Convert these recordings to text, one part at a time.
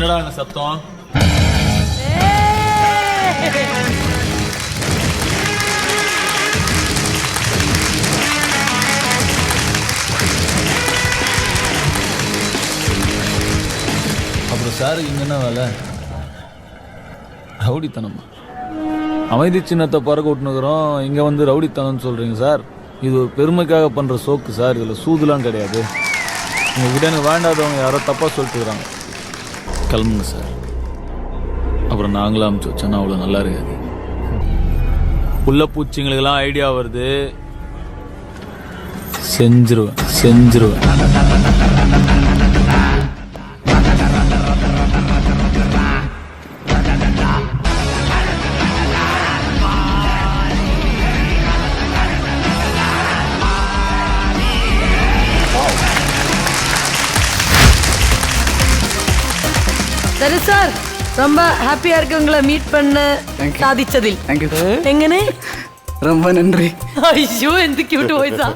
என்னடா சத்தம்? அப்புறம் சார் இங்க என்ன வேலை? ரவுடித்தனமா? அமைதி சின்னத்தை பறக்க விட்டுனுக்குறோம், இங்க வந்து ரவுடித்தனம்னு சொல்றீங்க சார். இது ஒரு பெருமைக்காக பண்ற சோக்கு சார். இதுல சூதுலாம் கிடையாது. உங்ககிட்ட எனக்கு வேண்டாதவங்க யாரோ தப்பா சொல்லிட்டு இருக்கிறாங்க. கிளம்புங்க சார். அப்புறம் நாங்களும் அமுச்சு வச்சோன்னா அவ்வளோ நல்லா இருக்காது. உள்ள பூச்சிங்களுக்கெல்லாம் ஐடியா வருது. செஞ்சிருவேன். சரி சார், ரொம்ப ஹாப்பியா இருக்கு உங்களை மீட் பண்ண சாதிச்சதில். എങ്ങനെ ரொம்ப நன்றி. അയ്യോ എന്ത് ക്യൂട്ട് വോയിസാ.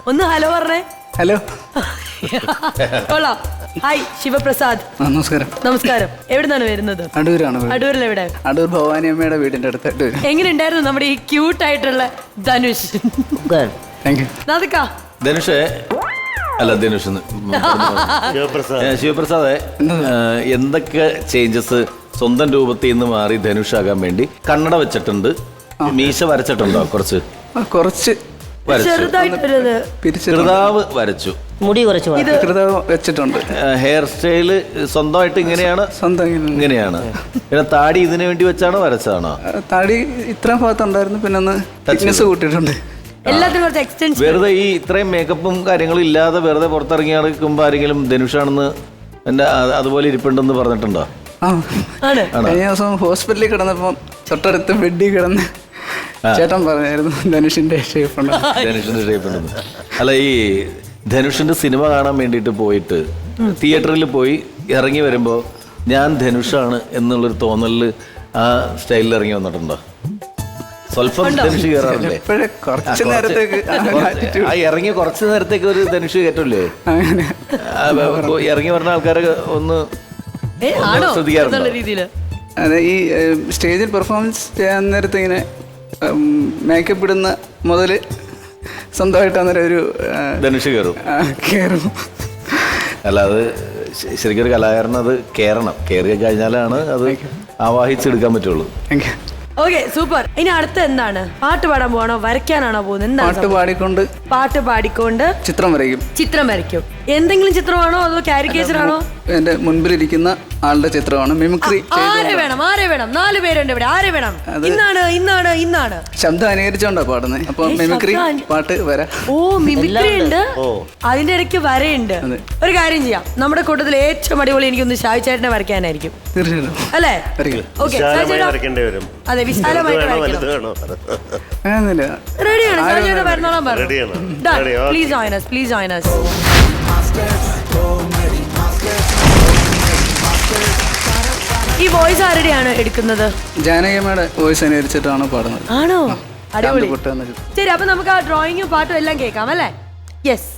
ഒന്ന് ഹലോ പറഞ്ഞേ. ഹലോ. കൊള്ളാം. ഹായ് ശിവപ്രസാദ്. നമസ്കാരം. എവിടുന്നാണ് വരുന്നത്? അടൂരാണ്. അടൂരിൽ എവിടെ? അടൂർ ഭവാനി അമ്മയുടെ വീടിന്റെ അടുത്ത്. എങ്ങനെ ഉണ്ടായിരുന്നു നമ്മുടെ ഈ ക്യൂട്ട് ആയിട്ടുള്ള ധനുഷ്? ധനുഷ് അല്ല, ധനുഷ് ശിവപ്രസാദ്, എന്തൊക്കെ ചേഞ്ചസ് സ്വന്തം രൂപത്തിൽ നിന്ന് മാറി ധനുഷാകാൻ വേണ്ടി? കണ്ണട വെച്ചിട്ടുണ്ട്, മീശ വരച്ചിട്ടുണ്ടോ? കുറച്ച് ചെറുതാവ് വരച്ചു, മുടി കുറച്ച് വെച്ചിട്ടുണ്ട്. ഹെയർ സ്റ്റൈല് സ്വന്തമായിട്ട് ഇങ്ങനെയാണ്? ഇങ്ങനെയാണ്. പിന്നെ താടി ഇതിനു വേണ്ടി വെച്ചാണോ വരച്ചതാണോ? താടി ഇത്ര ഭാഗത്തുണ്ടായിരുന്നു, പിന്നെ ഒന്ന് തിക്നെസ് കൂട്ടിയിട്ടുണ്ട്. വെറുതെ ഈ ഇത്രയും മേക്കപ്പും കാര്യങ്ങളും ഇല്ലാതെ വെറുതെ പുറത്തിറങ്ങി നടക്കുമ്പോ ആരെങ്കിലും ധനുഷാണെന്ന് എന്റെ അതുപോലെ ഇരിപ്പുണ്ടെന്ന് പറഞ്ഞിട്ടുണ്ടോ? കഴിഞ്ഞ ദിവസം ഹോസ്പിറ്റലിൽ കിടന്നപ്പോ തൊട്ടടുത്ത് ബെഡിൽ കിടന്ന് ചേട്ടൻ പറഞ്ഞായിരുന്നു ധനുഷിന്റെ ഷേപ്പ് ഉണ്ടെന്ന്. അല്ല, ഈ ധനുഷിന്റെ സിനിമ കാണാൻ വേണ്ടിയിട്ട് പോയിട്ട് തിയേറ്ററിൽ പോയി ഇറങ്ങി വരുമ്പോ ഞാൻ ധനുഷാണ് എന്നുള്ളൊരു തോന്നലില് ആ സ്റ്റൈലിൽ ഇറങ്ങി വന്നിട്ടുണ്ടോ? സ്വല്പം ധനുഷ് കയറാറില്ലേ? ഇറങ്ങി കുറച്ചു നേരത്തേക്ക് ഒരു ധനുഷ് കയറ്റല്ലേ? ഇറങ്ങി പറഞ്ഞ ആൾക്കാരൊക്കെ ഒന്ന് ശ്രദ്ധിക്കാറുണ്ട്. അതെ, ഈ സ്റ്റേജിൽ പെർഫോമൻസ് ചെയ്യാൻ നേരത്തെ ഇങ്ങനെ മേക്കപ്പ് ഇടുന്ന മുതല് സ്വന്തമായിട്ട് അന്നേരം ഒരു ധനുഷ് കയറും. അല്ല, അത് ശരിക്കും ഒരു കലാകാരൻ അത് കയറി കഴിഞ്ഞാലാണ് അത് ആവാഹിച്ചെടുക്കാൻ പറ്റുള്ളൂ. Okay, super. ഇനി അടുത്ത എന്താണ്? പാട്ട് പാടാൻ പോവാണോ, വരയ്ക്കാനാണോ പോകുന്നത്? പാട്ട് പാടിക്കൊണ്ട് ചിത്രം വരയ്ക്കും. എന്തെങ്കിലും ചിത്രമാണോ അതോ കാരിക്കേച്ചർ ആണോ? എന്റെ മുൻപിലിരിക്കുന്ന ആളുടെ ചിത്രമാണ്. മിമിക്രി. ആരെ വേണം? 4 പേരുണ്ട് ഇവിടെ. ആരെ വേണം? ഇന്നാണ് ശബ്ദം അനുകരിച്ചോണ്ടാ പാടുന്നത്. അപ്പൊ മിമിക്രി പാട്ട് വര. ഓ, മിമിക്രി ഉണ്ട്, അതിന്റെ ഇടയ്ക്ക് വരയുണ്ട്. ഒരു കാര്യം ചെയ്യാം, നമ്മുടെ കൂട്ടത്തിൽ ഏറ്റവും അടിപൊളി എനിക്കൊന്ന് ഷാജി ചേട്ടനെ വരയ്ക്കാനായിരിക്കും. തീർച്ചയായിട്ടും അല്ലേ? ഓക്കെ, അതെ, വിശാലമായിട്ട് റെഡിയാണ്. ഷാജി ചേട്ടൻ വരണോളാൻ പറഞ്ഞു. Please join us. ഈ വോയിസ് ആരുടെയാണ് എടുക്കുന്നത്? ജാനകിയമ്മയുടെ വോയിസ് അനുകരിച്ചിട്ടാണ് പാടുന്നത്. ആണോ? അടിപൊളി. ശരി, അപ്പൊ നമുക്ക് ആ ഡ്രോയിങ്ങും പാട്ടും എല്ലാം കേൾക്കാം അല്ലേ? യെസ്.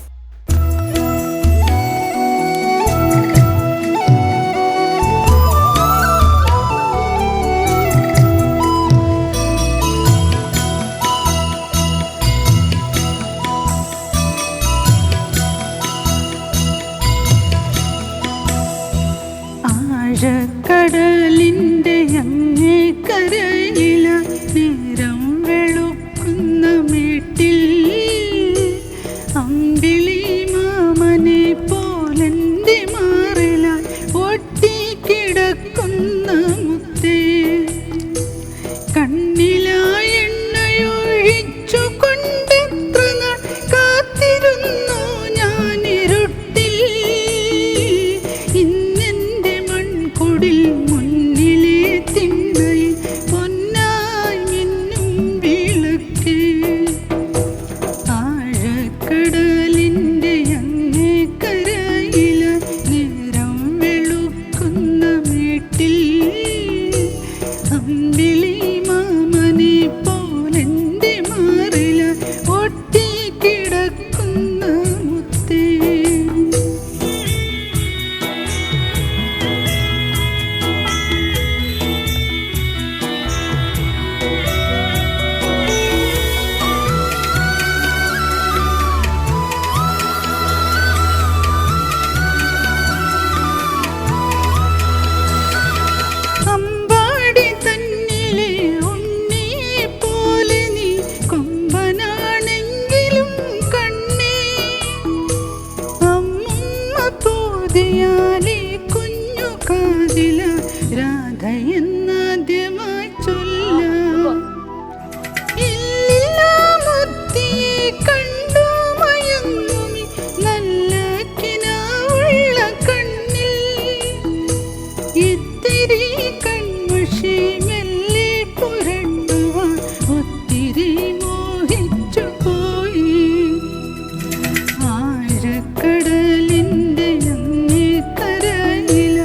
കടലിൻ്റെ അങ്ങേ കരയില നേരം വെളുക്കുന്ന മേട്ടിൽ അമ്പിളി മാമനെ പോലെൻ്റെ മാറിലായി ഒട്ടിക്കിടക്കുന്ന മുത്തേ, കണ്ണിലായി എണ്ണയൊഴിച്ചു കൊണ്ടെത്ര നാൾ കാത്തിരുന്നു ഞാനിരുട്ടിൽ. ഇന്നെൻ്റെ മൺകുടിൽ മുന്നിലെ തിണ്ണയിൽ പൊന്നായി മിന്നും വിളക്കേ. രാധയെന്നാദ്യമായി ചൊല്ലാം. ഇല്ലില്ല മുത്തിയെ കണ്ടു മയങ്ങുമി നല്ല കിനാവുള്ള കണ്ണിൽ. ഇത്തിരി കൺമഷി മെല്ലെ പുരട്ടുവാൻ ഒത്തിരി മോഹിച്ചു പോയി. ആഴക്കടലിൻ്റെ അങ്ങേ കരയില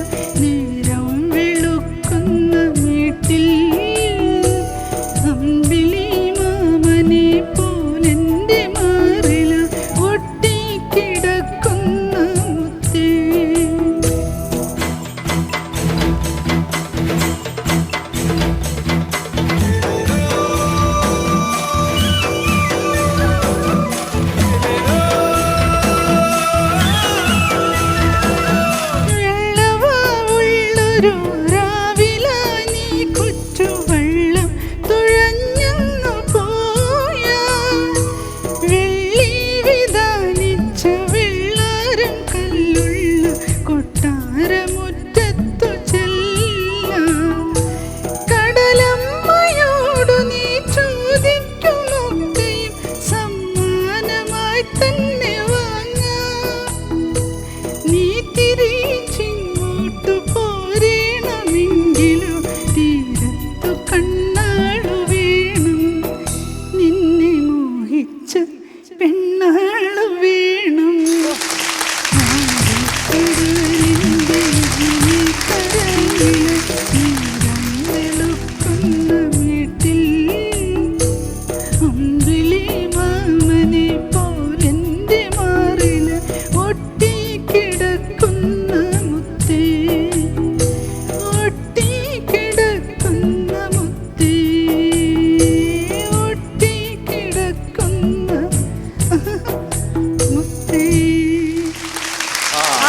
നേരം വെളുക്കുന്ന വീട്ടിൽ അമ്പിളി മാമനെ പോലെൻ്റെ മാറില ഒട്ടിക്കിടക്കുന്ന മുത്തേ. വെള്ളവാവുള്ളൊരു രാവില നീ കൊച്ചുവെള്ളം തുഴഞ്ഞങ്ങു പോയാ. വെള്ളി വിധാനിച്ച വെള്ളാരം കല്ലുള്ള കൊട്ടാരമുറ്റത്തു ചെല്ലാം. കടലമ്മയോടു നീ ചോദിക്കുമൊക്കെയും സമ്മാനമായി തന്നെ വാങ്ങാം. നീ തിരിച്ചിങ്ങോട്ടു പോരണമെങ്കിലോ തീരത്തു കണ്ണാളു വേണം. നിന്നെ മോഹിച്ച പെണ്ണാളു വേണം. ആഴക്കടലിൻ്റെ അങ്ങേ കരയില നേരം വെളുക്കുന്ന വീട്ടിൽ അമ്പിളി മാമനെ പോലെൻ്റെ മാറില ഒട്ടിക്കിടക്കുന്ന മുത്തേ. ഒട്ടിക്കിടക്കുന്ന മുത്തേ. ഒട്ടിക്കിടക്കുന്ന മുത്തേ.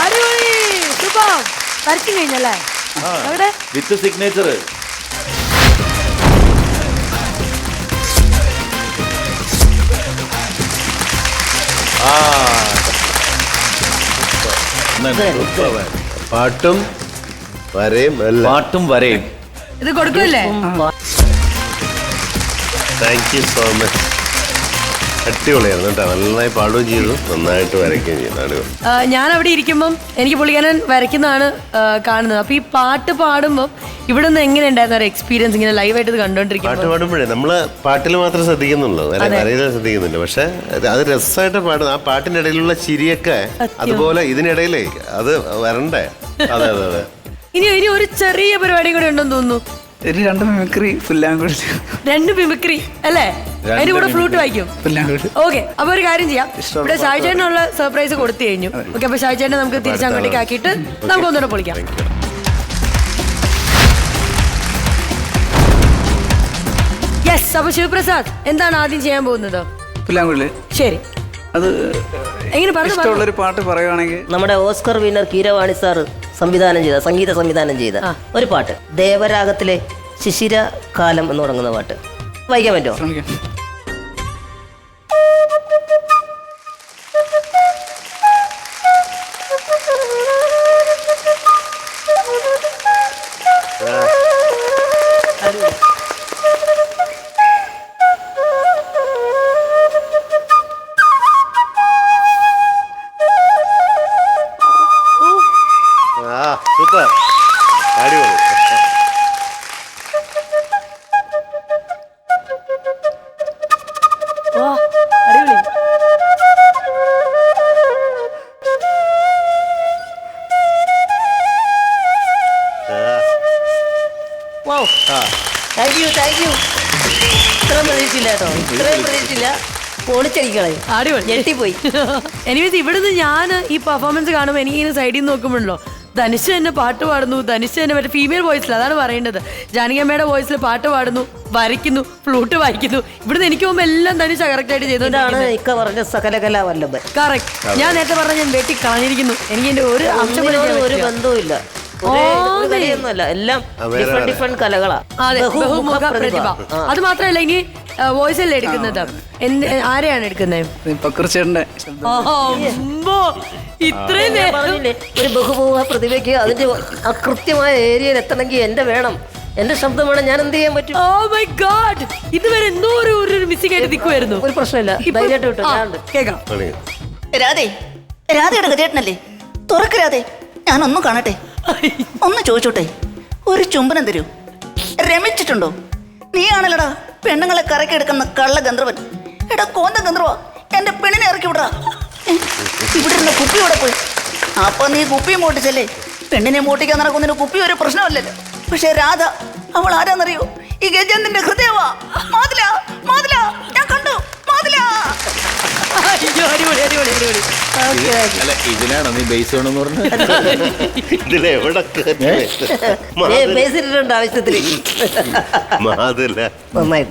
അടിപൊളി, സൂപ്പർ. വരച്ചു കഴിഞ്ഞല്ലേ? അവിടെ വിത്ത് സിഗ്നേച്ചർ. പാട്ടും വരയും എല്ലാം. പാട്ടും വരയും. ഇത് കൊടുക്കുമല്ലേ? Thank you so much. അടിപൊളിയായിരുന്നു കേട്ടോ. നന്നായി പാടുകയും ചെയ്തു, നന്നായിട്ട് വരയ്ക്കുകയും ചെയ്തു. അടിപൊളി. ഞാൻ അവിടെ ഇരിക്കുമ്പം എനിക്ക് പുള്ളിക്കാരൻ വരയ്ക്കുന്നതാണ് കാണുന്നത്. അപ്പൊ ഈ പാട്ട് പാടുമ്പോൾ ഇവിടെ നിന്ന് എങ്ങനെ ഉണ്ടായിരുന്ന ഒരു എക്സ്പീരിയൻസ് ഇങ്ങനെ ലൈവായിട്ട് ഇത് പാട്ട് കണ്ടോണ്ടിരിക്കുമ്പോൾ? പാടുമ്പോഴേ നമ്മള് പാട്ടിൽ മാത്രം ശ്രദ്ധിക്കുന്നുള്ളൂ, വരയിൽ ശ്രദ്ധിക്കുന്നില്ല. പക്ഷെ അത് രസമായിട്ട് പാടുന്നു. ആ പാട്ടിന്റെ ഇടയിലുള്ള ചിരിയൊക്കെ അതുപോലെ ഇതിനിടയിലേ അത് വരണ്ടേ. അതെ അതെ അതെ. ഇനി ഒരു ചെറിയ പരിപാടിയും കൂടെ ഉണ്ടെന്ന് തോന്നുന്നു. ഒരു 2 മിമിക്രി പുല്ലാങ്കുഴൽ. 2 മിമിക്രി അല്ലേ? അതിന്റെ കൂടെ ഫ്ലൂട്ട് വായിക്കും. പുല്ലാങ്കുഴൽ. ഓക്കെ, അപ്പൊ ഒരു കാര്യം ചെയ്യാം. ഇവിടെ ഷായിച്ചേട്ടനുള്ള സർപ്രൈസ് കൊടുത്തു കഴിഞ്ഞു. ഓക്കെ, അപ്പൊ ഷായിച്ചേട്ടനെ നമുക്ക് തിരിച്ചങ്ങോട്ടേക്ക് ആക്കിയിട്ട് നമുക്ക് ഒന്നുകൂടെ പൊളിക്കാം. യെസ്. അപ്പൊ ശിവപ്രസാദ് എന്താണ് ആദ്യം ചെയ്യാൻ പോകുന്നത്? പുല്ലാങ്കുഴൽ. ശരി, അത് എങ്ങനെ പറഞ്ഞു? ഇഷ്ടമുള്ളൊരു പാട്ട് പറയുവാണെങ്കിൽ നമ്മുടെ ഓസ്കർ വിന്നർ കീരവാണി സാർ സംഗീത സംവിധാനം ചെയ്ത ഒരു പാട്ട്, ദേവരാഗത്തിലെ ശിശിര കാലം എന്ന് തുടങ്ങുന്ന പാട്ട് വായിക്കാൻ പറ്റുമോ? ശ്രമിക്കാം. സൂപ്പർ, അടിപൊളി. അടിപൊളി. Thank you. ഇത്രയും പ്രതീക്ഷിച്ചില്ല കേട്ടോ, ഇത്രയും പ്രതീക്ഷിച്ചില്ല. പൊളിച്ചടിക്കളെ, അടിപൊളി, ഞെട്ടിപ്പോയി. എനിവേസ് ഇവിടുന്ന് ഞാൻ ഈ പെർഫോമൻസ് കാണുമ്പോൾ എനിക്കിങ്ങനെ സൈഡിൽ നിന്ന് നോക്കുമ്പോഴല്ലോ ധനുഷ് തന്നെ പാട്ട് പാടുന്നു, ധനുഷ് തന്നെ മറ്റേ ഫീമെയിൽ വോയിസിൽ, അതാണ് പറയേണ്ടത്. ജാനകിയമ്മയുടെ വോയിസിൽ പാട്ട് പാടുന്നു, വരയ്ക്കുന്നു, ഫ്ലൂട്ട് വായിക്കുന്നു. ഇവിടുന്ന് എനിക്ക് പോകുമ്പോൾ എല്ലാം ധനുഷ് കറക്റ്റ് ആയിട്ട് ചെയ്തോണ്ടാണ് ഇക്ക പറഞ്ഞ സകലകലാ വല്ലഭൻ. കറക്റ്റ്. ഞാൻ നേരത്തെ പറഞ്ഞ ഞാൻ വെട്ടി കളഞ്ഞിരിക്കുന്നു. എനിക്ക് എന്റെ ഒരു അംശം ഒരു ബന്ധവുമില്ല. ഒരു കലയൊന്നുമല്ല, എല്ലാം ഡിഫറെന്റ് കലകളാ. അതെ, ബഹുമുഖ പ്രതിഭ. അത് മാത്രമല്ല ഇനി വോയിസ് അല്ലേ എടുക്കുന്നത്? ആരെയാണ് എടുക്കുന്നത്? പക്രുച്ചേട്ടൻ്റെ ശബ്ദം. ഇത്രയും ഞാൻ പറഞ്ഞില്ലേ, ഒരു ബഹുമുഖ പ്രതിഭയ്ക്ക് അതിന്റെ ആ കൃത്യമായ ഏരിയയിൽ എത്തണമെങ്കിൽ എന്റെ വേണം, എന്റെ ശബ്ദം വേണം. ഞാൻ എന്ത് ചെയ്യാൻ പറ്റും? ഓ മൈ ഗോഡ്, ഇതുവരെ എന്തോ ഒരു മിസ്സിംഗ് ആയിട്ട് നിൽക്കുമായിരുന്നു. ഒരു പ്രശ്നമില്ല, ധൈര്യമായിട്ട് വിട്ടു. കേൾക്കാം. രാധേ, രാധയുടെ ഗജേട്ടനല്ലേ? തുറക്ക് രാധേ, ഞാനൊന്നും കാണട്ടെ, ഒന്ന് ചോദിച്ചോട്ടെ. ഒരു ചുംബനം തരൂ. രമിച്ചിട്ടുണ്ടോ? നീയാണല്ലടാ പെണ്ണുങ്ങളെ കറക്കെടുക്കുന്ന കള്ള ഗന്ധർവൻ. എടാ കോന്ത ഗന്ധർവ, എന്റെ പെണ്ണിനെ ഇറക്കി വിടാ. ഇവിടെ ഇരുന്ന കുപ്പി ഇവിടെ പോയി. അപ്പൊ നീ കുപ്പി മോട്ടിച്ചല്ലേ? പെണ്ണിനെ മോട്ടിക്കാൻ നടക്കുന്നതിന് കുപ്പി ഒരു പ്രശ്നമല്ലല്ലോ. പക്ഷെ രാധ, അവൾ ആരാന്നറിയോ? ഈ ഗജേന്ദ്രന്റെ ഹൃദയവാ. മാതില, മാതില, ഞാൻ കണ്ടു, മാതില. അല്ല, ഇതിനാണോ നീ ബേസ് ചെയ്യണമെന്ന് പറഞ്ഞത്? ഇതിലെവിടെ ബേസിലിട്ടുണ്ട് ആവശ്യത്തിന്.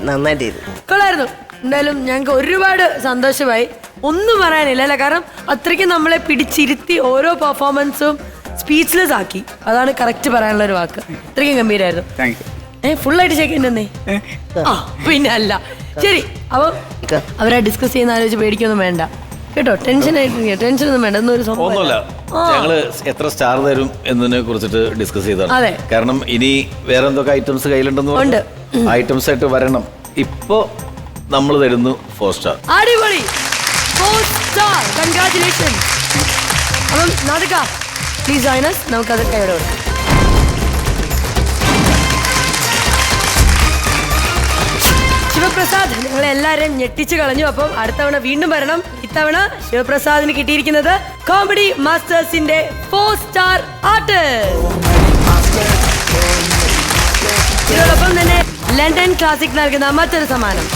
നന്നായിട്ട് ചെയ്തു. കൊള്ളായിരുന്നു. എന്തായാലും ഞങ്ങൾക്ക് ഒരുപാട് സന്തോഷമായി. ഒന്നും പറയാനില്ല അല്ലേ? കാരണം അത്രയ്ക്ക് നമ്മളെ പിടിച്ചിരുത്തി ഓരോ പെർഫോമൻസും സ്പീച്ച്ലെസ് ആക്കി. അതാണ് കറക്റ്റ് പറയാനുള്ള ഒരു വാക്ക്. അത്രയ്ക്കും ഗംഭീരായിരുന്നു. Thank you. ഫുള്ളായിട്ട് ചെക്കണ്ടെന്നേ. പിന്നെ അല്ല. ശരി, അപ്പം അവരെ ഡിസ്കസ് ചെയ്യുന്ന ആലോചിച്ച് പേടിക്കൊന്നും വേണ്ട കേട്ടോ. ടെൻഷനൊന്നും വേണ്ട. എന്നൊരു ഒന്നുമില്ല, ഞങ്ങള് എത്ര സ്റ്റാർ തരും എന്നതിനെ കുറിച്ചിട്ട് ഡിസ്കസ് ചെയ്താണ്. അതെ. കാരണം ഇനി വേറെ എന്തൊക്കെ ഐറ്റംസ് കയ്യിലുണ്ടെന്ന് പറഞ്ഞു. ഐറ്റംസ് ആയിട്ട് വരണം. ഇപ്പോ നമ്മൾ തരുന്നു 4 സ്റ്റാർ. അടിപൊളി, 4 സ്റ്റാർ. കൺഗ്രാറ്റുലേഷൻസ്. അപ്പം നാദിക, പ്ലീസ് ജോയിൻ us. നമുക്കത് കൈയോടെ കൊടുക്കാം. ശിവപ്രസാദ്, നിങ്ങളെല്ലാവരും ഞെട്ടിച്ചു കളഞ്ഞു. അപ്പം അടുത്തവണ വീണ്ടും വരണം. ഇത്തവണ ശിവപ്രസാദിന് കിട്ടിയിരിക്കുന്നത് കോമഡി മാസ്റ്റേഴ്സിന്റെ 4 സ്റ്റാർ ആർട്ടിസ്റ്റ്. ഇതോടൊപ്പം തന്നെ ലണ്ടൻ ക്ലാസിക് നൽകുന്ന മറ്റൊരു സമ്മാനം.